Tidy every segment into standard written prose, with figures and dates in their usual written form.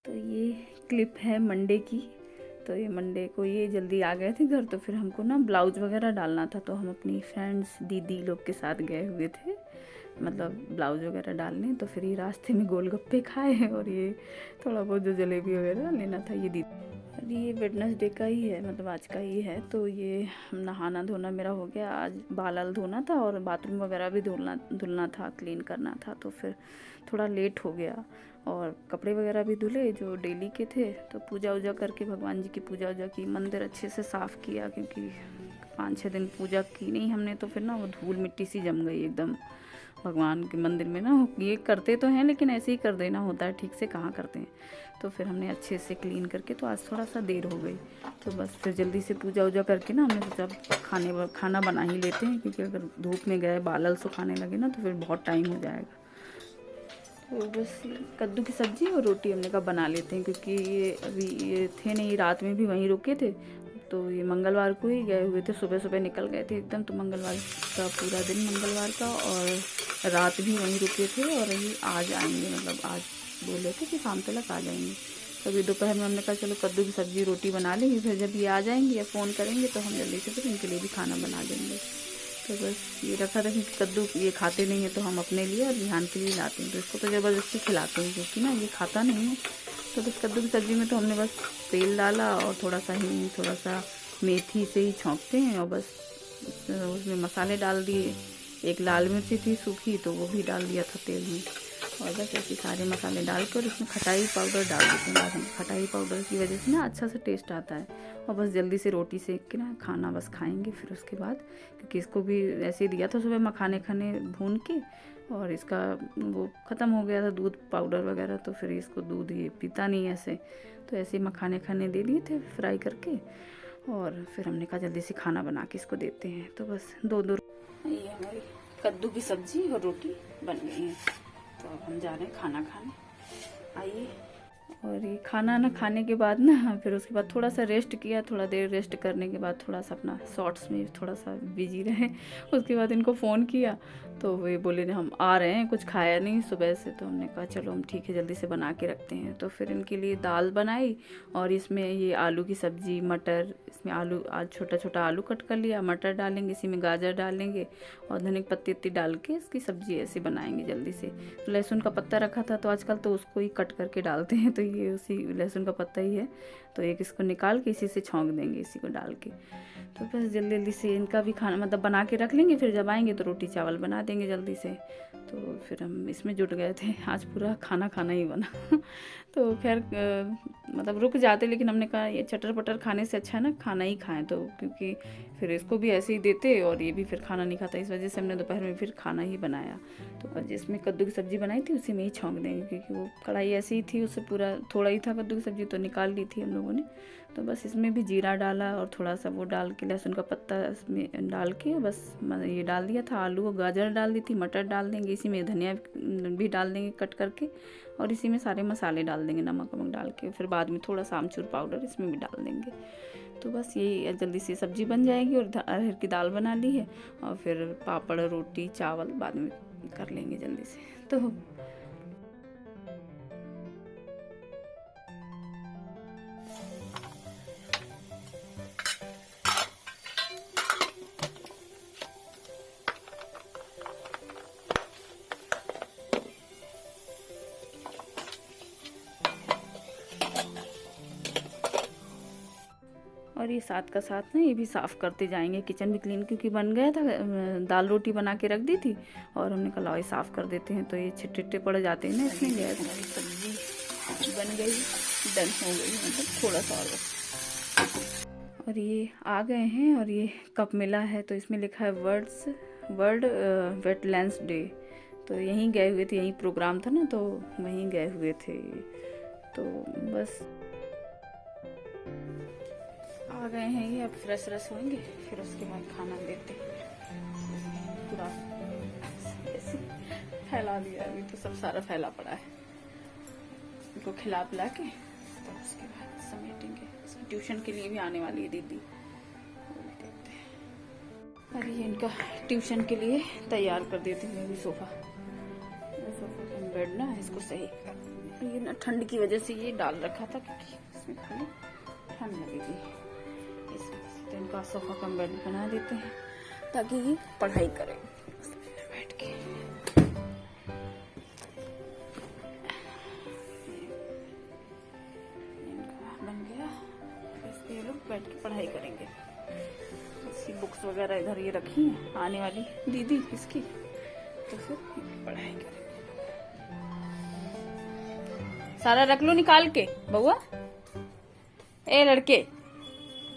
तो ये क्लिप है मंडे की। तो ये मंडे को ये जल्दी आ गए थे घर, तो फिर हमको ना ब्लाउज वगैरह डालना था, तो हम अपनी फ्रेंड्स दीदी लोग के साथ गए हुए थे मतलब ब्लाउज वगैरह डालने। तो फिर ये रास्ते में गोलगप्पे खाए और ये थोड़ा बहुत जो जलेबी वगैरह लेना था ये दीदी। और ये वेडनेसडे का ही है, मतलब आज का ही है। तो ये नहाना धोना मेरा हो गया, आज बाल धोना था और बाथरूम वगैरह भी धुलना था, क्लीन करना था। तो फिर थोड़ा लेट हो गया और कपड़े वगैरह भी धुले जो डेली के थे। तो पूजा वूजा करके भगवान जी की पूजा वूजा की, मंदिर अच्छे से साफ़ किया क्योंकि 5-6 दिन पूजा की नहीं हमने। तो फिर ना वो धूल मिट्टी सी जम गई एकदम भगवान के मंदिर में ना। ये करते तो हैं लेकिन ऐसे ही कर देना होता है, ठीक से कहाँ करते हैं। तो फिर हमने अच्छे से क्लीन करके, तो आज थोड़ा सा देर हो गई। तो बस फिर जल्दी से पूजा वूजा करके ना हमने सोचा खाना बना ही लेते हैं, क्योंकि अगर धूप में गए बाल सुखाने लगे ना तो फिर बहुत टाइम हो जाएगा। तो बस कद्दू की सब्ज़ी और रोटी हमने कहा बना लेते हैं, क्योंकि ये अभी ये थे नहीं, रात में भी वहीं रुके थे। तो ये मंगलवार को ही गए हुए थे, सुबह सुबह निकल गए थे एकदम। तो मंगलवार का पूरा दिन मंगलवार का और रात भी वहीं रुके थे और अभी आज आएंगे, मतलब आज बोले थे कि शाम तक आ जाएंगे। तो अभी दोपहर में हमने कहा चलो कद्दू की सब्ज़ी रोटी बना लेंगे, फिर जब ये आ जाएंगे या फ़ोन करेंगे तो हम जल्दी से फिर इनके लिए भी खाना बना देंगे। तो बस ये रखा था कि कद्दू ये खाते नहीं है, तो हम अपने लिए और रिहान के लिए लाते हैं। तो इसको तो ज़बरदस्ती खिलाते हैं क्योंकि ना ये खाता नहीं है। तो बस कद्दू की सब्ज़ी में तो हमने बस तेल डाला और थोड़ा सा हींग, थोड़ा सा मेथी से ही छौंकते हैं और बस उसमें मसाले डाल दिए। एक लाल मिर्ची थी सूखी, तो वो भी डाल दिया था तेल में। और बस ऐसे सारे मसाले डालकर उसमें खटाई पाउडर डाल देते हैं बाद में। खटाई पाउडर की वजह से ना अच्छा सा टेस्ट आता है। और बस जल्दी से रोटी सेक के ना खाना बस खाएंगे फिर उसके बाद, क्योंकि इसको भी ऐसे ही दिया था सुबह मखाने खाने भून के, और इसका वो ख़त्म हो गया था दूध पाउडर वगैरह। तो फिर इसको दूध ये पीता नहीं ऐसे, तो ऐसे मखाने खाने दे दिए थे फ्राई करके। और फिर हमने कहा जल्दी से खाना बना के इसको देते हैं। तो बस ये हमारी कद्दू की सब्ज़ी और रोटी बन गई है। तो अब हम जा रहे हैं खाना खाने, आइए। और ये खाना ना खाने के बाद ना फिर उसके बाद थोड़ा सा रेस्ट किया। थोड़ा देर रेस्ट करने के बाद थोड़ा सा अपना शॉर्ट्स में थोड़ा सा बिजी रहे। उसके बाद इनको फ़ोन किया तो वे बोले हम आ रहे हैं, कुछ खाया नहीं सुबह से। तो हमने कहा चलो हम ठीक है जल्दी से बना के रखते हैं। तो फिर इनके लिए दाल बनाई और इसमें ये आलू की सब्ज़ी, मटर, इसमें आलू आज छोटा छोटा आलू कट कर लिया, मटर डालेंगे, इसी में गाजर डालेंगे और धनिया पत्ती इतनी डाल के इसकी सब्ज़ी ऐसे बनाएंगे जल्दी से। तो लहसुन का पत्ता रखा था, तो आजकल तो उसको ही कट करके डालते हैं, तो ये उसी लहसुन का पत्ता ही है। तो एक इसको निकाल के इसी से छौंक देंगे, इसी को डाल के। तो बस जल्दी जल्दी से इनका भी खाना मतलब बना के रख लेंगे, फिर जब आएंगे तो रोटी चावल बना देंगे जल्दी से। तो फिर हम इसमें जुट गए थे, आज पूरा खाना खाना ही बना। तो खैर मतलब रुक जाते, लेकिन हमने कहा ये चटर पटर खाने से अच्छा है ना खाना ही खाएं, तो क्योंकि फिर इसको भी ऐसे ही देते और ये भी फिर खाना नहीं खाता। इस वजह से हमने दोपहर में फिर खाना ही बनाया। तो जिसमें कद्दू की सब्ज़ी बनाई थी उसी में ही छौंक देंगे, क्योंकि वो कढ़ाई ऐसी ही थी, उससे पूरा थोड़ा ही था कद्दू की सब्ज़ी, तो निकाल ली थी हम लोगों ने। तो बस इसमें भी जीरा डाला और थोड़ा सा वो डाल के लहसुन का पत्ता इसमें डाल के बस ये डाल दिया था। आलू और गाजर डाल दी थी, मटर डाल देंगे, इसी में धनिया भी डाल देंगे कट करके, और इसी में सारे मसाले डाल देंगे, नमक वमक डाल के। फिर बाद में थोड़ा सा आमचूर पाउडर इसमें भी डाल देंगे। तो बस यही जल्दी से सब्ज़ी बन जाएगी। और अरहर की दाल बना ली है और फिर पापड़, रोटी, चावल बाद में कर लेंगे जल्दी से। तो और ये साथ का साथ ना ये भी साफ़ करते जाएंगे, किचन भी क्लीन, क्योंकि बन गया था, दाल रोटी बना के रख दी थी और हमने कहा ये साफ़ कर देते हैं। तो ये छिट्टे पड़ जाते हैं ना इसमें। गैस हमारी सब्ज़ी बन गई, डन हो गई, मतलब थोड़ा सा और और ये आ गए हैं। और ये कप मिला है, तो इसमें लिखा है वर्ल्ड वेटलैंड्स डे। तो यहीं गए हुए थे, यहीं प्रोग्राम था ना, तो वहीं गए हुए थे। तो बस आ गए हैं ये, अब फ्रेश होंगे, फिर उसके बाद खाना देते हैं। पूरा ऐसे फैला दिया, अभी तो सब सारा फैला पड़ा है। इनको खिला पिला के तो उसके बाद समेटेंगे। ट्यूशन के लिए भी आने वाली है दीदी, देखते हैं। अरे इनका ट्यूशन के लिए तैयार कर देती हूँ अभी। सोफा का बेड ना इसको सही ये ना ठंड की वजह से ये डाल रखा था क्योंकि इसमें खाली ठंड लगेगी, इस वजह से। तो इनका सोफा कम बेड बना देते हैं ताकि ये पढ़ाई करें बैठ के। इनका बन गया, इसके ये लोग बैठ के पढ़ाई करेंगे। इसकी बुक्स वगैरह इधर ये रखी हैं, आने वाली दीदी इसकी, तो फिर पढ़ाई करेंगे। सारा रख लो निकाल के बउआ, ए लड़के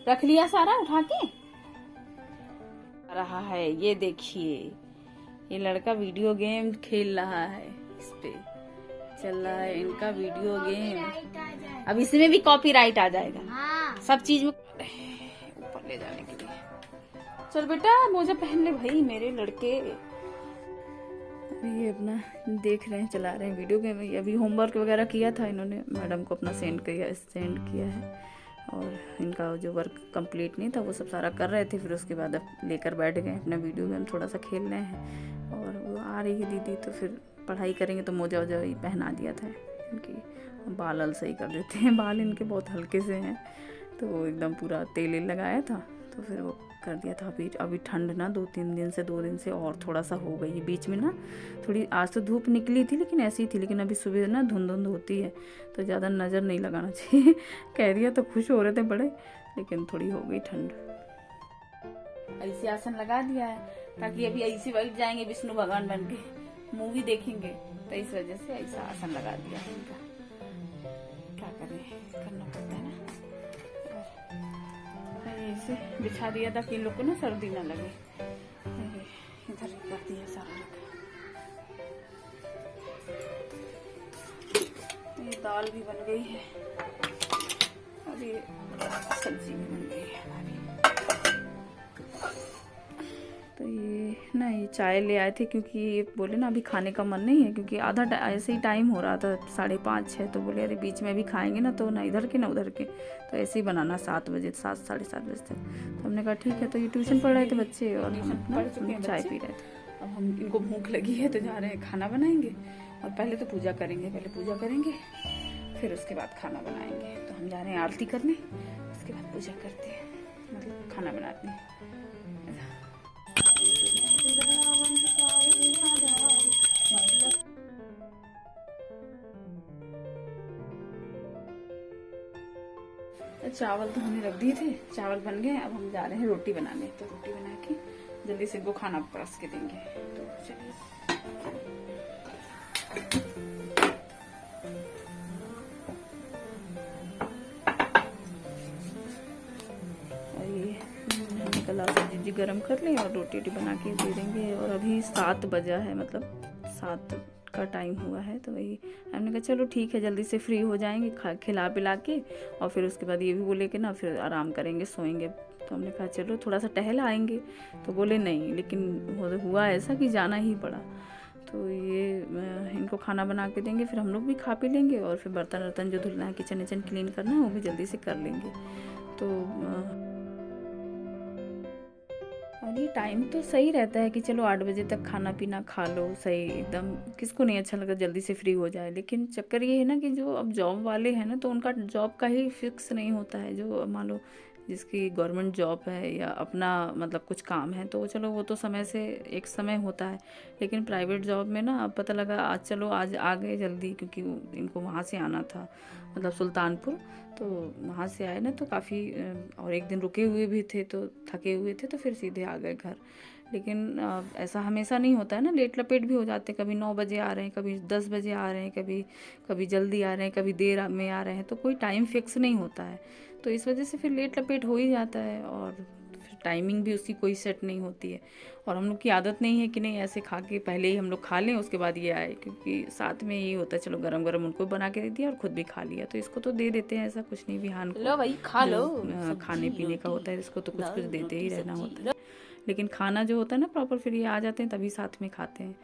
रख लिया सारा उठा के रहा है। ये देखिए ये लड़का वीडियो गेम खेल रहा है, इस पे चल रहा है इनका वीडियो गेम। अब इसमें भी कॉपीराइट आ जाएगा। हाँ। सब चीज में ऊपर ले जाने के लिए। चल बेटा मोजा पहन ले भाई मेरे लड़के। ये अपना देख रहे हैं, चला रहे हैं वीडियो गेम। अभी होमवर्क वगैरह किया था इन्होंने, मैडम को अपना सेंड किया है और इनका जो वर्क कंप्लीट नहीं था वो सब सारा कर रहे थे। फिर उसके बाद अब लेकर बैठ गए अपना वीडियो गेम, थोड़ा सा खेल रहे हैं। और वो आ रही है दीदी तो फिर पढ़ाई करेंगे। तो मोजा वोजा ही पहना दिया था इनकी, बाल अल सही कर देते हैं। बाल इनके बहुत हल्के से हैं तो वो एकदम पूरा तेल लगाया था तो फिर वो कर दिया था। अभी ठंड ना 2 दिन से और थोड़ा सा हो गई है। बीच में ना थोड़ी, आज तो धूप निकली थी लेकिन ऐसी थी, लेकिन अभी सुबह ना धुंध होती है तो ज़्यादा नज़र नहीं लगाना चाहिए। कह दिया तो खुश हो रहे थे बड़े, लेकिन थोड़ी हो गई ठंड। ऐसे आसन लगा दिया है ताकि अभी ऐसे बैठ जाएंगे विष्णु भगवान बन के, मूवी देखेंगे, तो इस वजह से ऐसा आसन लगा दिया है इनका। क्या करें, करना पड़ता है ना। ऐसे बिछा दिया था कि इन लोग को ना सर्दी ना लगे। इधर कर दिया सारा रखा। ये दाल भी बन गई है और ये सब्जी भी बन गई है हमारी। तो ये ना ये चाय ले आए थे क्योंकि ये बोले ना अभी खाने का मन नहीं है, क्योंकि आधा ऐसे ही टाइम हो रहा था 5:30-6। तो बोले अरे बीच में भी खाएंगे ना तो ना इधर के ना उधर के, तो ऐसे ही बनाना 7 बजे 7 साढ़े 7 बजे तक। तो हमने कहा ठीक है। तो ये ट्यूशन पढ़ रहे थे बच्चे और हम अपना चाय पी रहे थे। अब हम इनको भूख लगी है तो जा रहे हैं खाना बनाएंगे। और पहले तो पूजा करेंगे, फिर उसके बाद खाना बनाएंगे। तो हम जा रहे हैं आरती करने, उसके बाद पूजा करते हैं, मतलब खाना बनाते हैं। चावल तो हमने रख दिए थे, चावल बन गए। अब हम जा रहे हैं रोटी बनाने। तो रोटी बना के जल्दी से इनको खाना परोस के देंगे। तो चलिए कल सब्जी गरम कर लें और रोटी बना के दे देंगे। और अभी 7 बजा है, मतलब 7 का टाइम हुआ है। तो वही हमने कहा चलो ठीक है, जल्दी से फ्री हो जाएंगे खिला पिला के, और फिर उसके बाद ये भी बोले कि ना फिर आराम करेंगे, सोएंगे। तो हमने कहा चलो थोड़ा सा टहल आएंगे। तो बोले नहीं, लेकिन हुआ ऐसा कि जाना ही पड़ा। तो ये इनको खाना बना के देंगे, फिर हम लोग भी खा पी लेंगे और फिर बर्तन वर्तन जो धुलना है, किचन क्लीन करना है, वो भी जल्दी से कर लेंगे। तो और ये टाइम तो सही रहता है कि चलो 8 बजे तक खाना पीना खा लो, सही एकदम। किसको नहीं अच्छा लगता जल्दी से फ्री हो जाए। लेकिन चक्कर ये है ना कि जो अब जॉब वाले हैं ना, तो उनका जॉब का ही फिक्स नहीं होता है। जो मान लो जिसकी गवर्नमेंट जॉब है या अपना मतलब कुछ काम है, तो चलो वो तो समय से एक समय होता है। लेकिन प्राइवेट जॉब में ना अब पता लगा आज आ गए जल्दी, क्योंकि इनको वहाँ से आना था, मतलब सुल्तानपुर। तो वहाँ से आए ना तो काफ़ी, और एक दिन रुके हुए भी थे तो थके हुए थे, तो फिर सीधे आ गए घर। लेकिन ऐसा हमेशा नहीं होता है ना, लेट लपेट भी हो जाते। कभी 9 बजे आ रहे हैं, कभी 10 बजे आ रहे हैं, कभी जल्दी आ रहे हैं, कभी देर में आ रहे हैं। तो कोई टाइम फिक्स नहीं होता है, तो इस वजह से फिर लेट लपेट हो ही जाता है। और फिर टाइमिंग भी उसकी कोई सेट नहीं होती है। और हम लोग की आदत नहीं है कि नहीं ऐसे खा के पहले ही हम लोग खा लें उसके बाद ये आए, क्योंकि साथ में ये होता है चलो गरम गरम उनको बना के दे दिया और खुद भी खा लिया। तो इसको तो दे देते हैं, ऐसा कुछ नहीं। विहान को लो भाई खा लो, खाने पीने का होता है, इसको तो कुछ देते ही रहना होता है। लेकिन खाना जो होता है ना प्रॉपर, फिर ये आ जाते हैं तभी साथ में खाते हैं।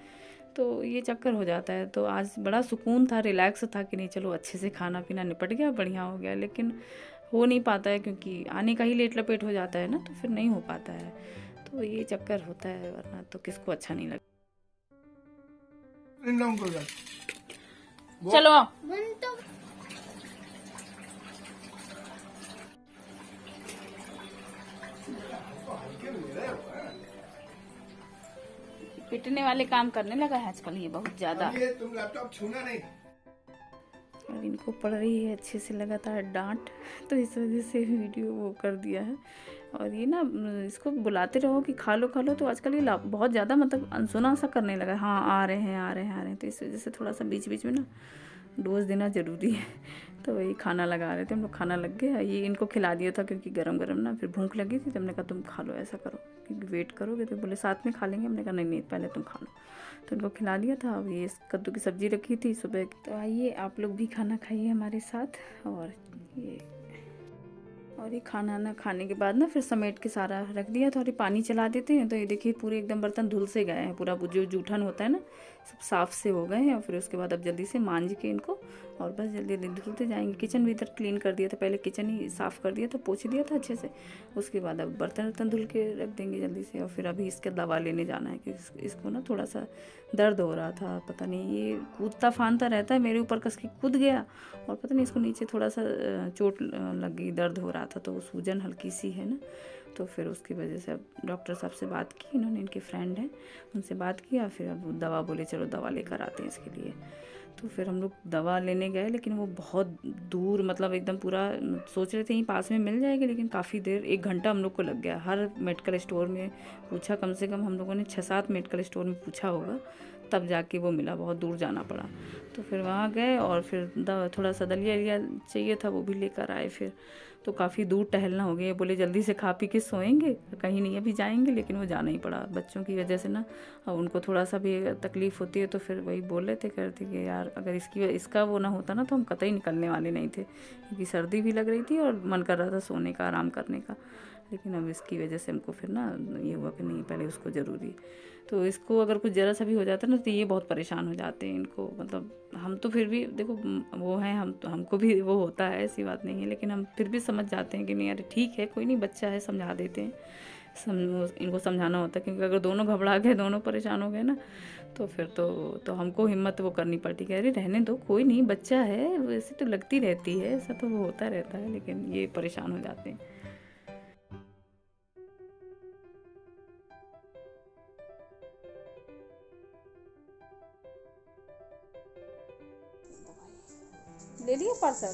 तो ये चक्कर हो जाता है। तो आज बड़ा सुकून था, रिलैक्स था कि नहीं चलो अच्छे से खाना पीना निपट गया, बढ़िया हो गया। लेकिन हो नहीं पाता है क्योंकि आने का ही लेट लपेट हो जाता है ना, तो फिर नहीं हो पाता है। तो ये चक्कर होता है, वरना तो किसको अच्छा नहीं लगता। चलो आओ। पिटने वाले काम करने लगा है आजकल ये बहुत ज्यादा। तुम लैपटॉप छूना नहीं। और इनको पड़ रही है अच्छे से लगातार डांट, तो इस वजह से वीडियो वो कर दिया है। और ये ना इसको बुलाते रहो कि खा लो खा लो, तो आजकल ये बहुत ज़्यादा मतलब अनसुना सा करने लगा। हाँ आ रहे हैं आ रहे हैं आ रहे हैं, तो इस वजह से थोड़ा सा बीच बीच में ना डोज देना ज़रूरी है। तो वही खाना लगा रहे थे हम लोग, खाना लग गया। ये इनको खिला दिया था क्योंकि गरम गरम ना, फिर भूख लगी थी तो हमने कहा तुम खा लो, ऐसा करो क्योंकि वेट करोगे तो बोले साथ में खा लेंगे। हमने कहा नहीं नहीं पहले तुम खा लो, तो इनको खिला दिया था। अब ये कद्दू की सब्ज़ी रखी थी सुबह की। तो आइए आप लोग भी खाना खाइए हमारे साथ। और ये खाना ना खाने के बाद ना फिर समेट के सारा रख दिया था और ये पानी चला देते हैं। तो ये देखिए पूरे एकदम बर्तन धुल से गए हैं, पूरा जो जूठन होता है ना सब साफ़ से हो गए हैं। और फिर उसके बाद अब जल्दी से मांज के इनको और बस जल्दी जल्दी धुलते जाएंगे। किचन भी इधर क्लीन कर दिया था, पहले किचन ही साफ़ कर दिया था, पोंछ दिया था अच्छे से। उसके बाद अब बर्तन वर्तन धुल के रख देंगे जल्दी से। और फिर अभी इसका दवा लेने जाना है क्योंकि इसको ना थोड़ा सा दर्द हो रहा था, पता नहीं ये कूदता फानता रहता है, मेरे ऊपर कस के कूद गया और पता नहीं इसको नीचे थोड़ा सा चोट लगी, दर्द हो रहा था। तो सूजन हल्की सी है ना, तो फिर उसकी वजह से अब डॉक्टर साहब से बात की, इन्होंने इनके फ्रेंड हैं उनसे बात किया। फिर अब दवा बोले चलो दवा लेकर आते हैं इसके लिए। तो फिर हम लोग दवा लेने गए, लेकिन वो बहुत दूर मतलब एकदम पूरा सोच रहे थे यहीं पास में मिल जाएगी, लेकिन काफ़ी देर 1 घंटा हम लोग को लग गया। हर मेडिकल स्टोर में पूछा, कम से कम हम लोगों ने 6-7 मेडिकल स्टोर में पूछा होगा, तब जाके वो मिला, बहुत दूर जाना पड़ा। तो फिर वहाँ गए और फिर थोड़ा सा दलिया वलिया चाहिए था वो भी लेकर आए। फिर तो काफ़ी दूर टहलना हो गया। बोले जल्दी से खा पी के सोएंगे, कहीं नहीं अभी जाएंगे, लेकिन वो जाना ही पड़ा बच्चों की वजह से ना। अब उनको थोड़ा सा भी तकलीफ़ होती है तो फिर वही बोल रहे थे, कहते कि यार अगर इसका वो ना होता ना तो हम कतई निकलने वाले नहीं थे, क्योंकि सर्दी भी लग रही थी और मन कर रहा था सोने का, आराम करने का। लेकिन अब इसकी वजह से हमको फिर ना ये हुआ कि नहीं पहले उसको ज़रूरी। तो इसको अगर कुछ ज़रा सा भी हो जाता ना तो ये बहुत परेशान हो जाते हैं इनको। मतलब हम तो फिर भी देखो वो हैं, हम तो हमको भी वो होता है, ऐसी बात नहीं है, लेकिन हम फिर भी समझ जाते हैं कि नहीं यार ठीक है कोई नहीं, बच्चा है, समझा देते हैं। इनको समझाना होता है, क्योंकि अगर दोनों घबरा गए, दोनों परेशान हो गए ना तो फिर तो हमको हिम्मत वो करनी पड़ती कि अरे रहने दो कोई नहीं, बच्चा है, वैसे तो लगती रहती है, ऐसा तो वो होता रहता है, लेकिन ये परेशान हो जाते हैं। ले लिया पार्सल?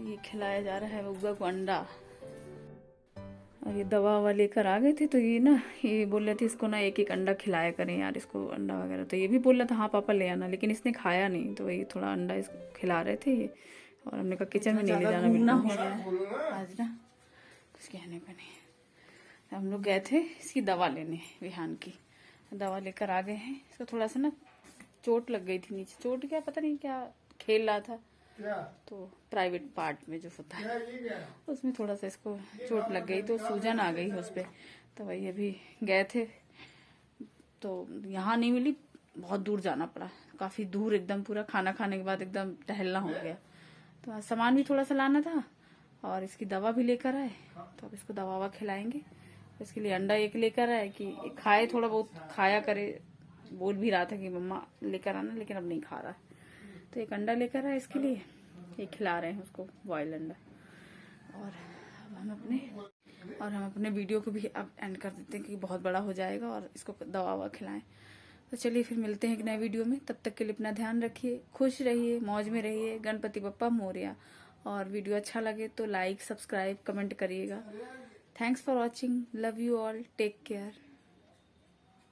ये खिलाया जा रहा है बुग्गा को अंडा। और ये दवा ववा लेकर आ गए थे, तो ये ना ये बोल रहे थे इसको ना एक एक अंडा खिलाया करें यार इसको, अंडा वगैरह। तो ये भी बोल रहा था हाँ पापा ले आना, लेकिन इसने खाया नहीं, तो वही थोड़ा अंडा इसको खिला रहे थे ये। और हमने कहा किचन में नहीं ले जाना बिल्कुल आज ना, कुछ कहने का नहीं। हम लोग गए थे इसकी दवा लेने, विहान की दवा लेकर आ गए हैं। इसको थोड़ा सा ना चोट लग गई थी नीचे, चोट क्या पता नहीं क्या खेल रहा था, तो प्राइवेट पार्ट में जो होता है उसमें थोड़ा सा इसको चोट लग गई, तो सूजन आ गई उस पर। तो वही अभी गए थे तो यहाँ नहीं मिली, बहुत दूर जाना पड़ा, काफ़ी दूर एकदम, पूरा खाना खाने के बाद एकदम टहलना हो गया। तो सामान भी थोड़ा सा लाना था और इसकी दवा भी लेकर आए, तो अब इसको दवा ववा खिलाएंगे। इसके लिए अंडा एक लेकर आए कि खाए, थोड़ा बहुत खाया करे, बोल भी रहा था कि मम्मा लेकर आना, लेकिन अब नहीं खा रहा। तो एक अंडा लेकर आए इसके लिए, ये खिला रहे हैं उसको बॉयल अंडा। और अब हम अपने और हम अपने वीडियो को भी अब एंड कर देते हैं क्योंकि बहुत बड़ा हो जाएगा और इसको दवा ववा खिलाएं। तो चलिए फिर मिलते हैं एक नए वीडियो में। तब तक के लिए अपना ध्यान रखिए, खुश रहिए, मौज में रहिए। गणपति बप्पा मोरया। और वीडियो अच्छा लगे तो लाइक, सब्सक्राइब, कमेंट करिएगा। Thanks for watching. Love you all. Take care.